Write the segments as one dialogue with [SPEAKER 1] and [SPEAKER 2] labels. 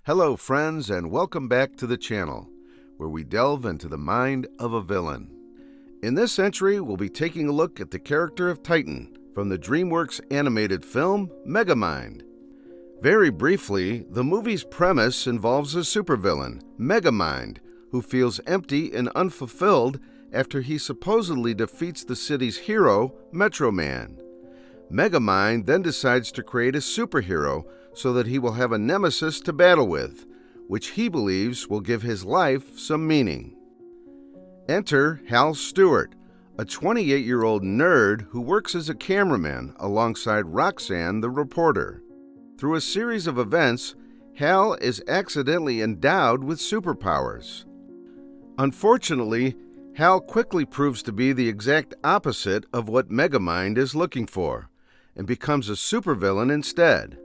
[SPEAKER 1] Hello friends, and welcome back to the channel, where we delve into the mind of a villain. In this entry, we'll be taking a look at the character of Titan from the DreamWorks animated film, Megamind. Very briefly, the movie's premise involves a supervillain, Megamind, who feels empty and unfulfilled after he supposedly defeats the city's hero, Metro Man. Megamind then decides to create a superhero so that he will have a nemesis to battle with, which he believes will give his life some meaning. Enter Hal Stewart, a 28-year-old nerd who works as a cameraman alongside Roxanne the reporter. Through a series of events, Hal is accidentally endowed with superpowers. Unfortunately, Hal quickly proves to be the exact opposite of what Megamind is looking for, and becomes a supervillain instead.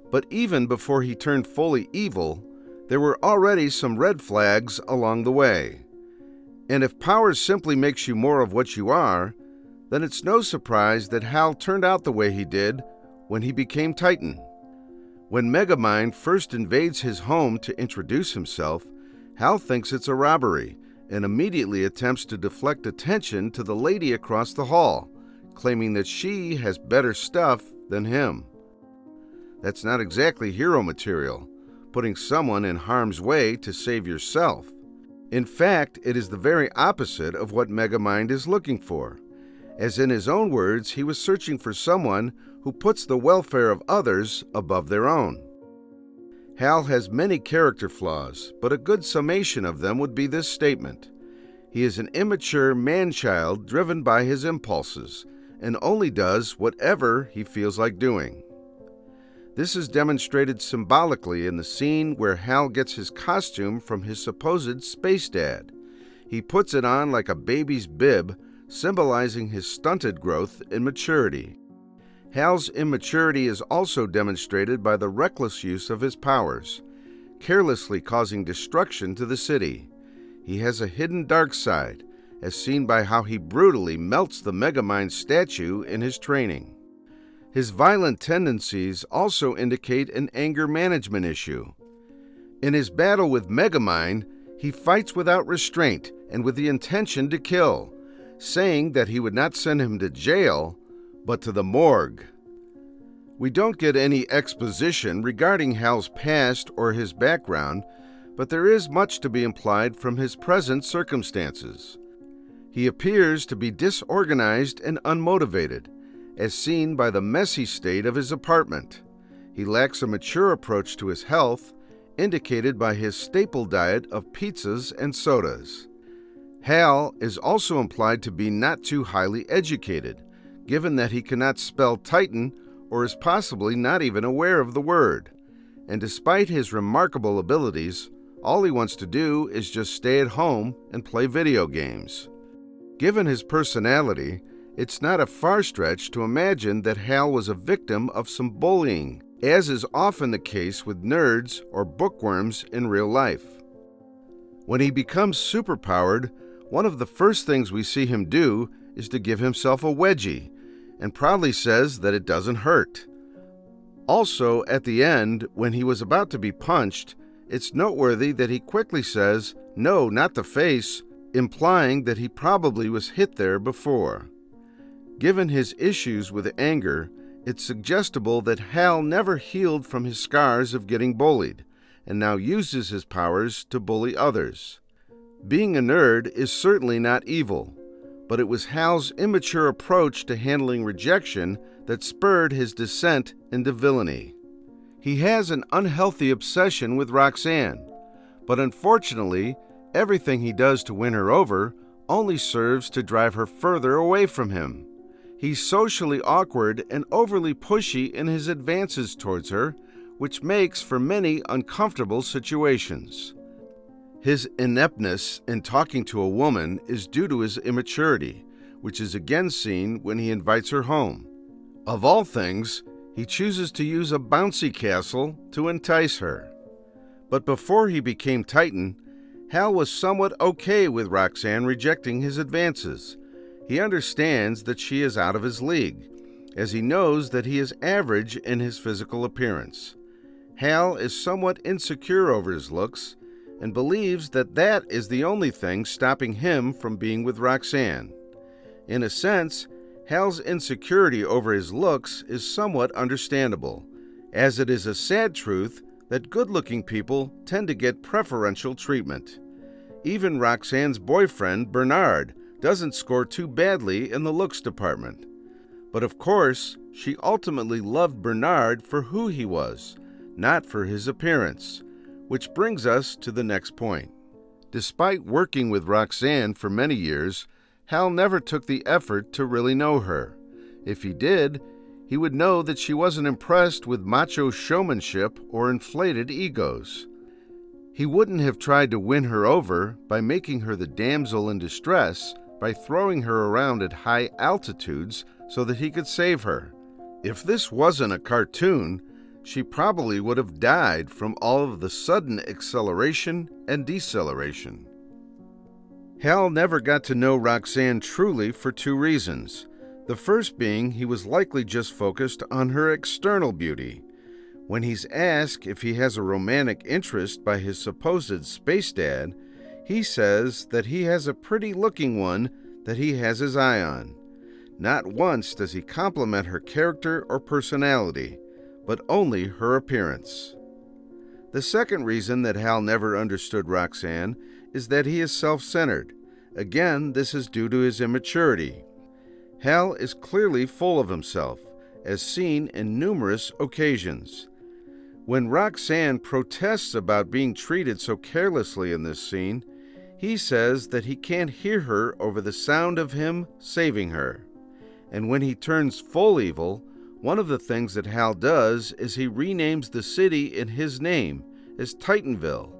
[SPEAKER 1] But even before he turned fully evil, there were already some red flags along the way. And if power simply makes you more of what you are, then it's no surprise that Hal turned out the way he did when he became Titan. When Megamind first invades his home to introduce himself, Hal thinks it's a robbery and immediately attempts to deflect attention to the lady across the hall, claiming that she has better stuff than him. That's not exactly hero material, putting someone in harm's way to save yourself. In fact, it is the very opposite of what Megamind is looking for, as in his own words, he was searching for someone who puts the welfare of others above their own. Hal has many character flaws, but a good summation of them would be this statement: he is an immature man-child driven by his impulses, and only does whatever he feels like doing. This is demonstrated symbolically in the scene where Hal gets his costume from his supposed space dad. He puts it on like a baby's bib, symbolizing his stunted growth and maturity. Hal's immaturity is also demonstrated by the reckless use of his powers, carelessly causing destruction to the city. He has a hidden dark side, as seen by how he brutally melts the Megamind statue in his training. His violent tendencies also indicate an anger management issue. In his battle with Megamind, he fights without restraint and with the intention to kill, saying that he would not send him to jail, but to the morgue. We don't get any exposition regarding Hal's past or his background, but there is much to be implied from his present circumstances. He appears to be disorganized and unmotivated, as seen by the messy state of his apartment. He lacks a mature approach to his health, indicated by his staple diet of pizzas and sodas. Hal is also implied to be not too highly educated, given that he cannot spell Titan or is possibly not even aware of the word. And despite his remarkable abilities, all he wants to do is just stay at home and play video games. Given his personality, it's not a far stretch to imagine that Hal was a victim of some bullying, as is often the case with nerds or bookworms in real life. When he becomes superpowered, one of the first things we see him do is to give himself a wedgie, and proudly says that it doesn't hurt. Also, at the end, when he was about to be punched, it's noteworthy that he quickly says, "No, not the face," implying that he probably was hit there before. Given his issues with anger, it's suggestible that Hal never healed from his scars of getting bullied, and now uses his powers to bully others. Being a nerd is certainly not evil, but it was Hal's immature approach to handling rejection that spurred his descent into villainy. He has an unhealthy obsession with Roxanne, but unfortunately, everything he does to win her over only serves to drive her further away from him. He's socially awkward and overly pushy in his advances towards her, which makes for many uncomfortable situations. His ineptness in talking to a woman is due to his immaturity, which is again seen when he invites her home. Of all things, he chooses to use a bouncy castle to entice her. But before he became Titan, Hal was somewhat okay with Roxanne rejecting his advances. He understands that she is out of his league, as he knows that he is average in his physical appearance. Hal is somewhat insecure over his looks and believes that that is the only thing stopping him from being with Roxanne. In a sense, Hal's insecurity over his looks is somewhat understandable, as it is a sad truth that good-looking people tend to get preferential treatment. Even Roxanne's boyfriend, Bernard, doesn't score too badly in the looks department. But of course, she ultimately loved Bernard for who he was, not for his appearance, which brings us to the next point. Despite working with Roxanne for many years, Hal never took the effort to really know her. If he did, he would know that she wasn't impressed with macho showmanship or inflated egos. He wouldn't have tried to win her over by making her the damsel in distress by throwing her around at high altitudes so that he could save her. If this wasn't a cartoon, she probably would have died from all of the sudden acceleration and deceleration. Hal never got to know Roxanne truly for two reasons. The first being he was likely just focused on her external beauty. When he's asked if he has a romantic interest by his supposed space dad, he says that he has a pretty-looking one that he has his eye on. Not once does he compliment her character or personality, but only her appearance. The second reason that Hal never understood Roxanne is that he is self-centered. Again, this is due to his immaturity. Hal is clearly full of himself, as seen in numerous occasions. When Roxanne protests about being treated so carelessly in this scene, he says that he can't hear her over the sound of him saving her. And when he turns full evil, one of the things that Hal does is he renames the city in his name as Titanville.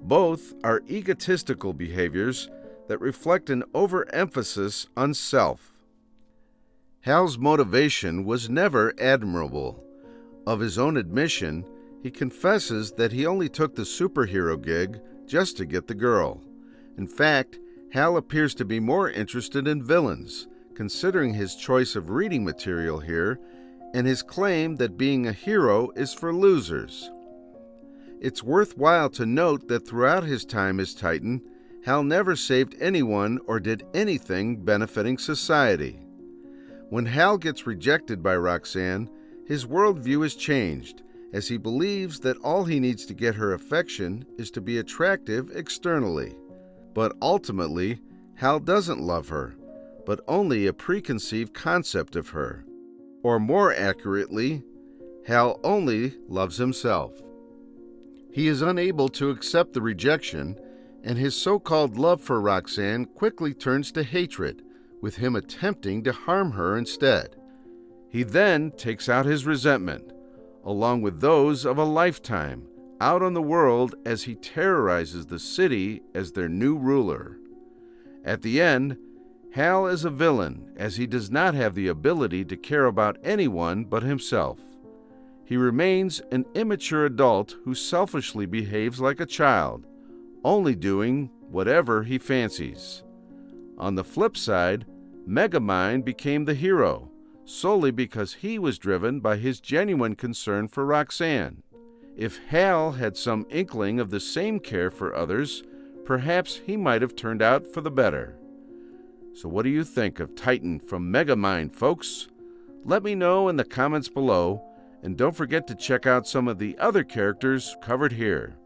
[SPEAKER 1] Both are egotistical behaviors that reflect an overemphasis on self. Hal's motivation was never admirable. Of his own admission, he confesses that he only took the superhero gig just to get the girl. In fact, Hal appears to be more interested in villains, considering his choice of reading material here and his claim that being a hero is for losers. It's worthwhile to note that throughout his time as Titan, Hal never saved anyone or did anything benefiting society. When Hal gets rejected by Roxanne, his worldview is changed, as he believes that all he needs to get her affection is to be attractive externally. But ultimately, Hal doesn't love her, but only a preconceived concept of her. Or more accurately, Hal only loves himself. He is unable to accept the rejection, and his so-called love for Roxanne quickly turns to hatred, with him attempting to harm her instead. He then takes out his resentment, along with those of a lifetime, out on the world as he terrorizes the city as their new ruler. At the end, Hal is a villain, as he does not have the ability to care about anyone but himself. He remains an immature adult who selfishly behaves like a child, only doing whatever he fancies. On the flip side, Megamind became the hero, solely because he was driven by his genuine concern for Roxanne. If Hal had some inkling of the same care for others, perhaps he might have turned out for the better. So what do you think of Titan from Megamind, folks? Let me know in the comments below, and don't forget to check out some of the other characters covered here.